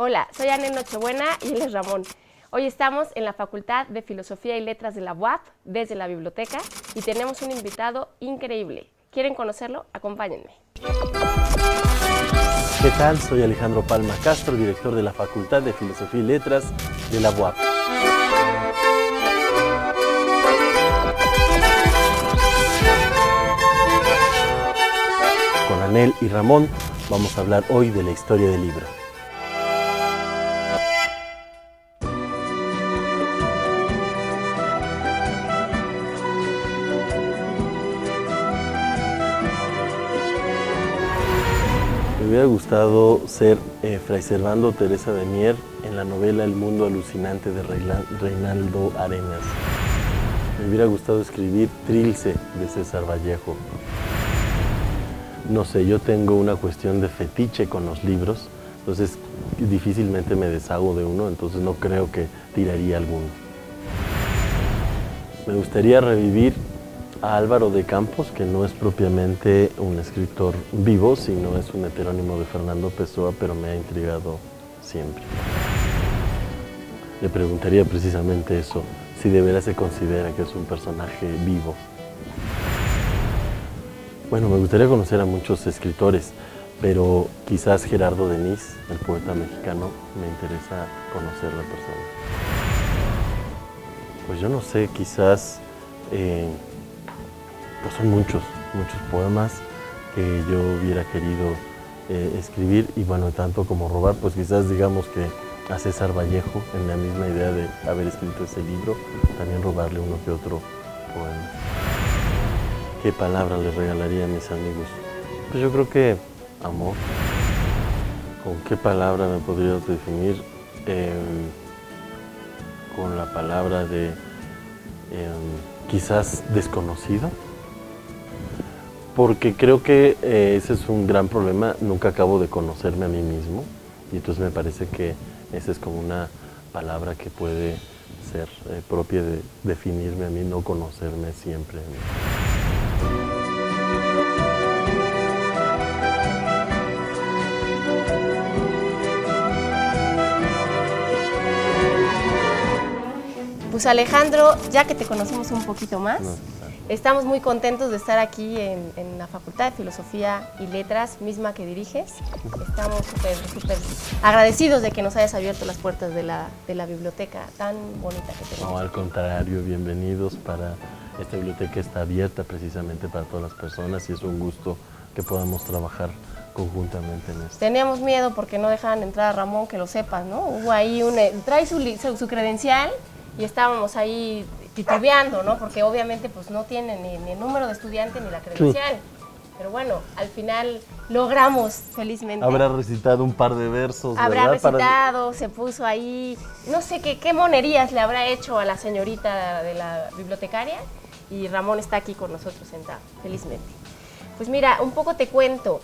Hola, soy Anel Nochebuena y él es Ramón. Hoy estamos en la Facultad de Filosofía y Letras de la UAP, desde la biblioteca, y tenemos un invitado increíble. ¿Quieren conocerlo? Acompáñenme. ¿Qué tal? Soy Alejandro Palma Castro, director de la Facultad de Filosofía y Letras de la UAP. Con Anel y Ramón vamos a hablar hoy de la historia del libro. Me hubiera gustado ser Fray Servando Teresa de Mier en la novela El mundo alucinante de Reinaldo Arenas. Me hubiera gustado escribir Trilce de César Vallejo. No sé, yo tengo una cuestión de fetiche con los libros, entonces difícilmente me deshago de uno, entonces no creo que tiraría alguno. Me gustaría revivir a Álvaro de Campos, que no es propiamente un escritor vivo, sino es un heterónimo de Fernando Pessoa, pero me ha intrigado siempre. Le preguntaría precisamente eso, si de veras se considera que es un personaje vivo. Bueno, me gustaría conocer a muchos escritores, pero quizás Gerardo Denis, el poeta mexicano, me interesa conocer la persona. Pues yo no sé, quizás pues son muchos poemas que yo hubiera querido escribir, y bueno, tanto como robar, pues quizás digamos que a César Vallejo, en la misma idea de haber escrito ese libro, también robarle uno que otro poema. ¿Qué palabra le regalaría a mis amigos? Pues yo creo que amor. ¿Con qué palabra me podría definir? Con la palabra de quizás desconocido. Porque creo que ese es un gran problema, nunca acabo de conocerme a mí mismo, y entonces me parece que esa es como una palabra que puede ser propia de definirme a mí, no conocerme siempre a mí. Pues Alejandro, ya que te conocemos un poquito más, estamos muy contentos de estar aquí en la Facultad de Filosofía y Letras, misma que diriges. Estamos súper agradecidos de que nos hayas abierto las puertas de la biblioteca tan bonita que tenemos. No, al contrario, bienvenidos. Esta biblioteca está abierta precisamente para todas las personas y es un gusto que podamos trabajar conjuntamente en esto. Teníamos miedo porque no dejaban entrar a Ramón, que lo sepas, ¿no? Hubo ahí trae su credencial y estábamos ahí titubeando, ¿no? Porque obviamente pues no tiene ni el número de estudiante ni la credencial. Pero bueno, al final logramos felizmente. Habrá recitado un par de versos, Habrá ¿verdad? recitado, se puso ahí, no sé qué monerías le habrá hecho a la señorita de la bibliotecaria, y Ramón está aquí con nosotros sentado, felizmente. Pues mira, un poco te cuento.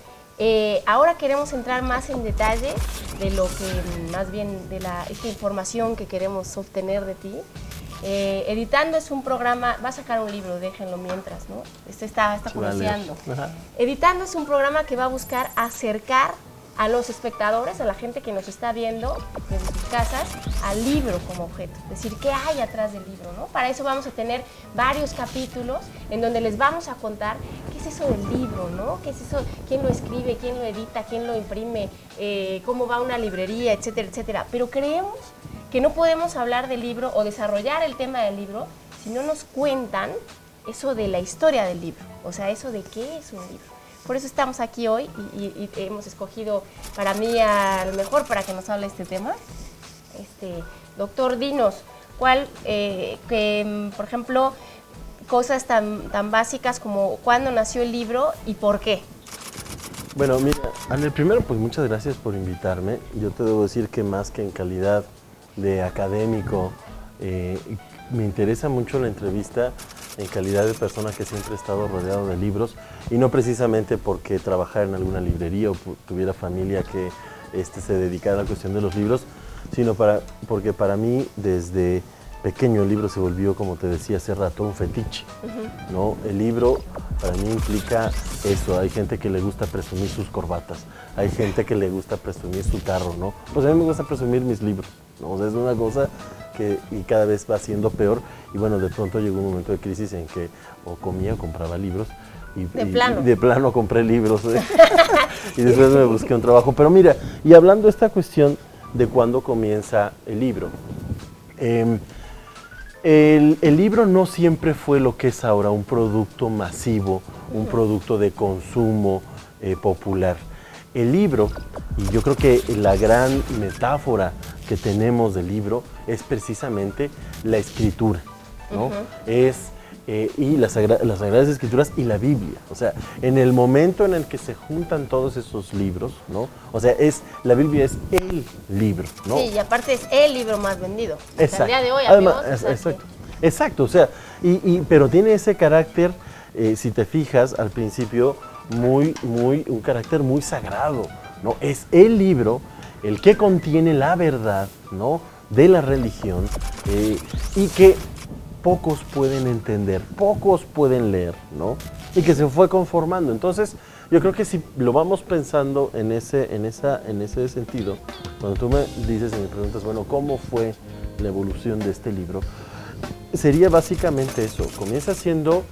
Ahora queremos entrar más en detalle de lo que, más bien, de esta información que queremos obtener de ti. Editando es un programa, va a sacar un libro, déjenlo mientras, ¿no? Está curioseando. Editando es un programa que va a buscar acercar a los espectadores, a la gente que nos está viendo desde sus casas, al libro como objeto. Es decir, ¿qué hay atrás del libro, no? Para eso vamos a tener varios capítulos en donde les vamos a contar qué es eso del libro, ¿no? ¿Qué es eso? ¿Quién lo escribe? ¿Quién lo edita? ¿Quién lo imprime? ¿Cómo va una librería? Etcétera, etcétera. Pero creemos que no podemos hablar del libro o desarrollar el tema del libro si no nos cuentan eso de la historia del libro, o sea, eso de qué es un libro. Por eso estamos aquí hoy y hemos escogido para mí a lo mejor para que nos hable este tema. Doctor, dinos, ¿cuál, por ejemplo, cosas tan básicas como cuándo nació el libro y por qué? Bueno, mira, Anel, primero pues muchas gracias por invitarme. Yo te debo decir que más que en calidad de académico, me interesa mucho la entrevista en calidad de persona que siempre he estado rodeado de libros, y no precisamente porque trabajara en alguna librería o tuviera familia que se dedicara a la cuestión de los libros, sino porque para mí desde pequeño el libro se volvió, como te decía hace rato, un fetiche, ¿no? El libro para mí implica eso. Hay gente que le gusta presumir sus corbatas, hay gente que le gusta presumir su carro, ¿no? Pues a mí me gusta presumir mis libros, ¿no? O sea, es una cosa que y cada vez va siendo peor. Y bueno, de pronto llegó un momento de crisis en que o comía o compraba libros. Y de plano compré libros, ¿eh? Y después me busqué un trabajo. Pero mira, y hablando de esta cuestión de cuándo comienza el libro, el libro no siempre fue lo que es ahora, un producto masivo, un producto de consumo popular. El libro, y yo creo que la gran metáfora que tenemos del libro es precisamente la escritura, ¿no? Y las Sagradas Escrituras y la Biblia. O sea, en el momento en el que se juntan todos esos libros, ¿no? O sea, la Biblia es el libro, ¿no? Sí, y aparte es el libro más vendido. Exacto. Hasta el día de hoy, Además, amigos. exacto, o sea, pero tiene ese carácter, si te fijas, al principio, un carácter muy sagrado, ¿no? Es el libro el que contiene la verdad, ¿no? De la religión y que pocos pueden entender, pocos pueden leer, ¿no? Y que se fue conformando. Entonces, yo creo que si lo vamos pensando en ese sentido, cuando tú me dices y me preguntas, bueno, ¿cómo fue la evolución de este libro? Sería básicamente eso. Comienza siendo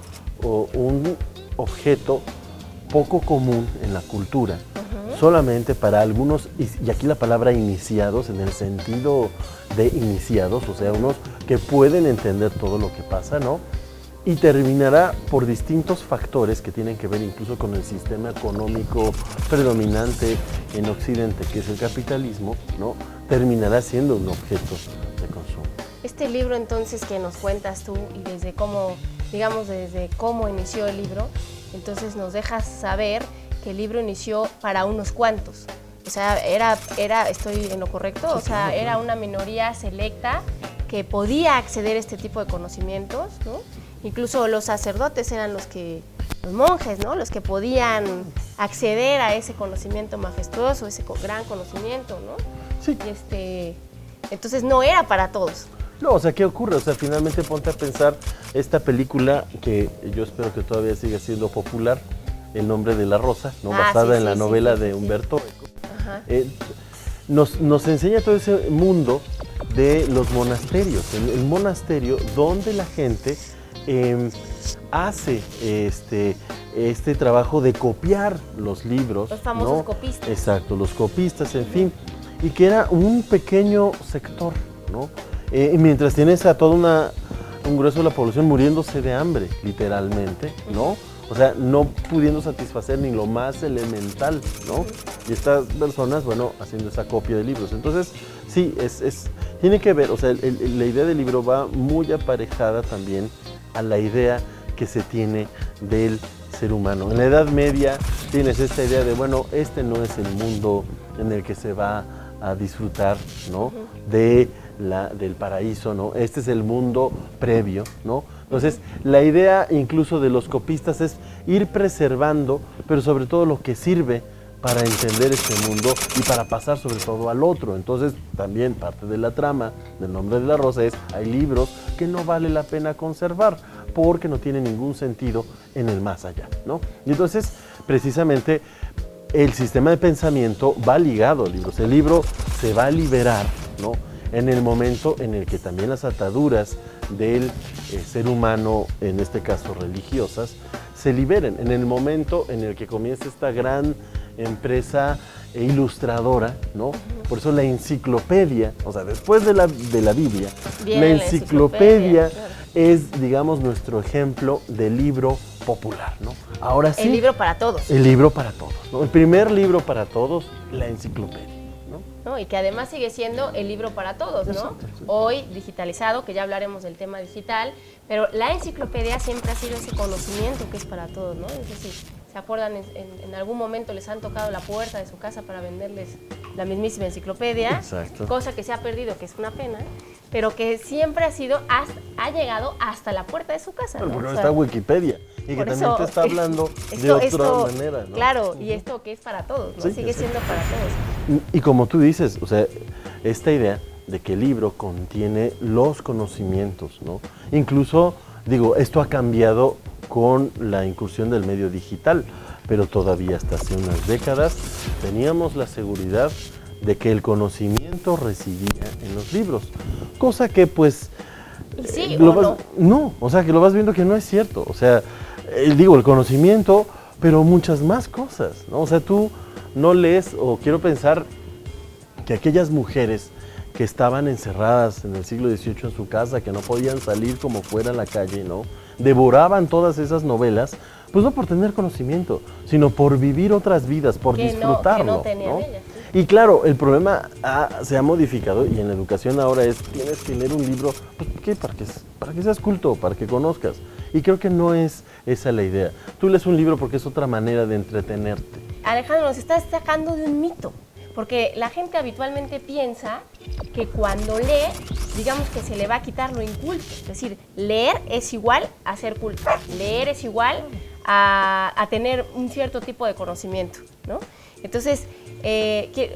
un objeto poco común en la cultura, solamente para algunos, y aquí la palabra iniciados, en el sentido de iniciados, o sea, unos que pueden entender todo lo que pasa, ¿no? Y terminará por distintos factores que tienen que ver incluso con el sistema económico predominante en Occidente, que es el capitalismo, ¿no? Terminará siendo un objeto de consumo. Este libro entonces que nos cuentas tú y desde cómo inició el libro, entonces nos dejas saber que el libro inició para unos cuantos. O sea, ¿estoy en lo correcto? O sea, era una minoría selecta que podía acceder a este tipo de conocimientos, ¿no? Incluso los sacerdotes eran los monjes, ¿no? Los que podían acceder a ese conocimiento majestuoso, ese gran conocimiento, ¿no? Sí. Y entonces no era para todos. No, o sea, ¿qué ocurre? O sea, finalmente ponte a pensar esta película que yo espero que todavía siga siendo popular, El nombre de la rosa, ¿no? Basada en la novela de Humberto Eco. Nos enseña todo ese mundo de los monasterios, el monasterio donde la gente hace este trabajo de copiar los libros. Los famosos, ¿no? Copistas. Exacto, los copistas, en fin, y que era un pequeño sector, ¿no? Mientras tienes a todo un grueso de la población muriéndose de hambre, literalmente, ¿no? O sea, no pudiendo satisfacer ni lo más elemental, ¿no? Y estas personas, bueno, haciendo esa copia de libros. Entonces, sí, tiene que ver, o sea, la idea del libro va muy aparejada también a la idea que se tiene del ser humano. En la Edad Media tienes esta idea de, bueno, este no es el mundo en el que se va a disfrutar, ¿no? Del paraíso, ¿no? Este es el mundo previo, ¿no? Entonces, la idea incluso de los copistas es ir preservando, pero sobre todo lo que sirve para entender este mundo y para pasar sobre todo al otro. Entonces, también parte de la trama del nombre de la rosa es, hay libros que no vale la pena conservar porque no tienen ningún sentido en el más allá, ¿no? Y entonces, precisamente, el sistema de pensamiento va ligado a libros. El libro se va a liberar, ¿no? En el momento en el que también las ataduras del ser humano, en este caso religiosas, se liberen. En el momento en el que comienza esta gran empresa ilustradora, ¿no? Por eso la enciclopedia, o sea, después de la Biblia, la enciclopedia claro, es, digamos, nuestro ejemplo de libro popular, ¿no? Ahora sí. El libro para todos. El libro para todos, ¿no? El primer libro para todos, la enciclopedia. ¿No? Y que además sigue siendo el libro para todos, ¿no? Exacto. Hoy digitalizado, que ya hablaremos del tema digital, pero la enciclopedia siempre ha sido ese conocimiento que es para todos, ¿no? Es decir, ¿se acuerdan? En algún momento les han tocado la puerta de su casa para venderles la mismísima enciclopedia, exacto, cosa que se ha perdido, que es una pena, pero que siempre ha llegado hasta la puerta de su casa, ¿no? Pero está Wikipedia. Y que también te está hablando de otra manera, ¿no? Claro, y esto que es para todos, ¿no? Sí, sigue siendo para todos. Y como tú dices, o sea, esta idea de que el libro contiene los conocimientos, ¿no? Incluso, digo, esto ha cambiado con la incursión del medio digital, pero todavía hasta hace unas décadas teníamos la seguridad de que el conocimiento residía en los libros, cosa que pues... ¿Sí o no? No, o sea, que lo vas viendo que no es cierto, o sea, digo, el conocimiento, pero muchas más cosas, ¿no? O sea, tú no lees, o quiero pensar que aquellas mujeres que estaban encerradas en el siglo XVIII en su casa, que no podían salir como fuera a la calle, ¿no? Devoraban todas esas novelas, pues no por tener conocimiento, sino por vivir otras vidas, por disfrutarlo, que no tenían ellas, sí. Y claro, el problema se ha modificado y en la educación ahora es, tienes que leer un libro, pues ¿por qué? Para que seas culto, para que conozcas. Y creo que no es esa la idea. Tú lees un libro porque es otra manera de entretenerte. Alejandro, nos estás sacando de un mito, porque la gente habitualmente piensa que cuando lee, digamos que se le va a quitar lo inculto. Es decir, leer es igual a ser culto, leer es igual a tener un cierto tipo de conocimiento, ¿no? Entonces,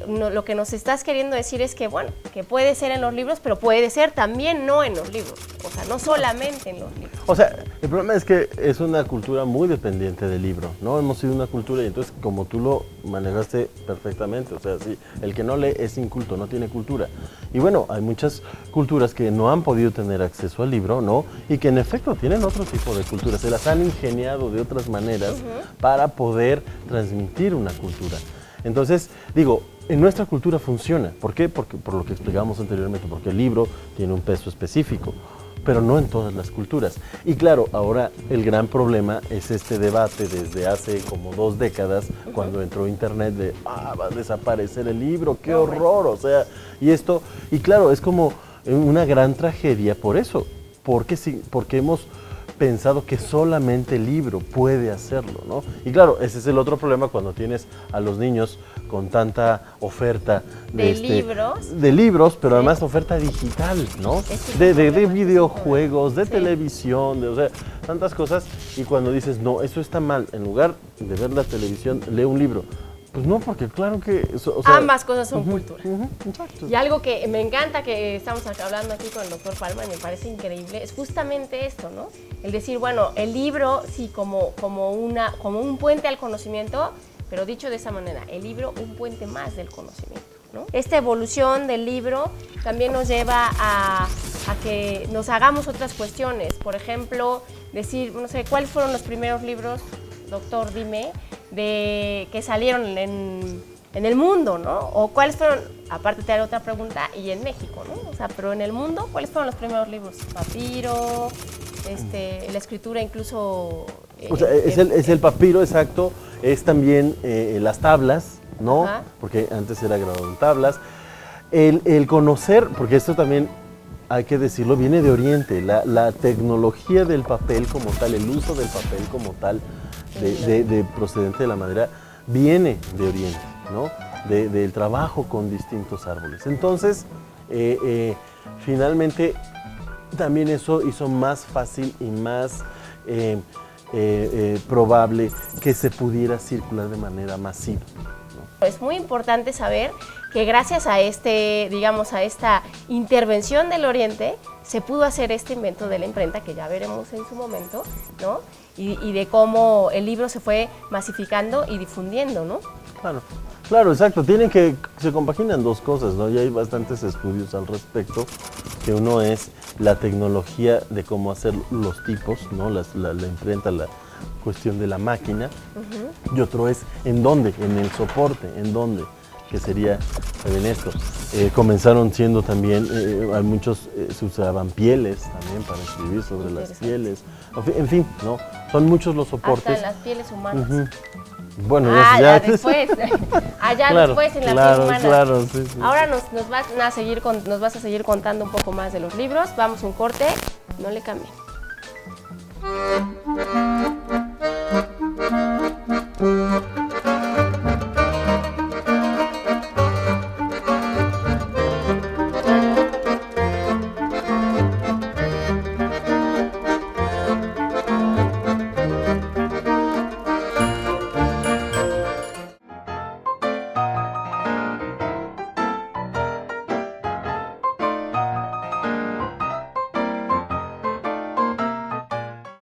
lo que nos estás queriendo decir es que, bueno, que puede ser en los libros, pero puede ser también no en los libros, o sea, no solamente en los libros. O sea, el problema es que es una cultura muy dependiente del libro, ¿no? Hemos sido una cultura y entonces, como tú lo manejaste perfectamente, o sea, sí, el que no lee es inculto, no tiene cultura. Y bueno, hay muchas culturas que no han podido tener acceso al libro, ¿no? Y que en efecto tienen otro tipo de cultura, se las han ingeniado de otras maneras para poder transmitir una cultura. Entonces, digo, en nuestra cultura funciona. ¿Por qué? Porque, por lo que explicábamos anteriormente, porque el libro tiene un peso específico, pero no en todas las culturas. Y claro, ahora el gran problema es este debate desde hace como 2 décadas, cuando entró Internet, de, va a desaparecer el libro, qué horror, o sea, y claro, es como una gran tragedia por eso, porque hemos pensado que solamente el libro puede hacerlo, ¿no? Y claro, ese es el otro problema cuando tienes a los niños con tanta oferta de libros, pero además oferta digital, ¿no? De videojuegos, de televisión, o sea, tantas cosas, y cuando dices, no, eso está mal, en lugar de ver la televisión, lee un libro. Pues no, porque claro que... o sea, ambas cosas son cultura. Exacto. Y algo que me encanta que estamos hablando aquí con el doctor Palma y me parece increíble es justamente esto, ¿no? El decir, bueno, el libro sí como un puente al conocimiento, pero dicho de esa manera, el libro un puente más del conocimiento, ¿no? Esta evolución del libro también nos lleva a que nos hagamos otras cuestiones. Por ejemplo, decir, no sé, ¿cuáles fueron los primeros libros, doctor, dime, que salieron en el mundo, ¿no? O cuáles fueron, aparte te haré otra pregunta, y en México, ¿no? O sea, pero en el mundo, ¿cuáles fueron los primeros libros? Papiro, la escritura incluso... o sea, es el papiro, exacto, es también las tablas, ¿no? Ajá. Porque antes era grabado en tablas. El conocer, porque esto también hay que decirlo, viene de Oriente, la tecnología del papel como tal, el uso del papel como tal, de procedente de la madera, viene de Oriente, ¿no? Del trabajo con distintos árboles. Entonces, finalmente, también eso hizo más fácil y más probable que se pudiera circular de manera masiva, ¿no? Es muy importante saber que gracias a digamos, a esta intervención del Oriente, se pudo hacer este invento de la imprenta, que ya veremos en su momento, ¿no? Y de cómo el libro se fue masificando y difundiendo, ¿no? Claro, exacto. Se compaginan dos cosas, ¿no? Y hay bastantes estudios al respecto, que uno es la tecnología de cómo hacer los tipos, ¿no? La imprenta, la cuestión de la máquina, y otro es en dónde, en el soporte, en dónde, que sería en esto. Comenzaron siendo también, a muchos se usaban pieles también para escribir sobre las pieles, en fin, ¿no? Son muchos los soportes. Hasta las pieles humanas. Bueno, ya después. Después en la piel humana. Claro, sí. Ahora nos vas a seguir contando un poco más de los libros. Vamos a un corte, no le cambien.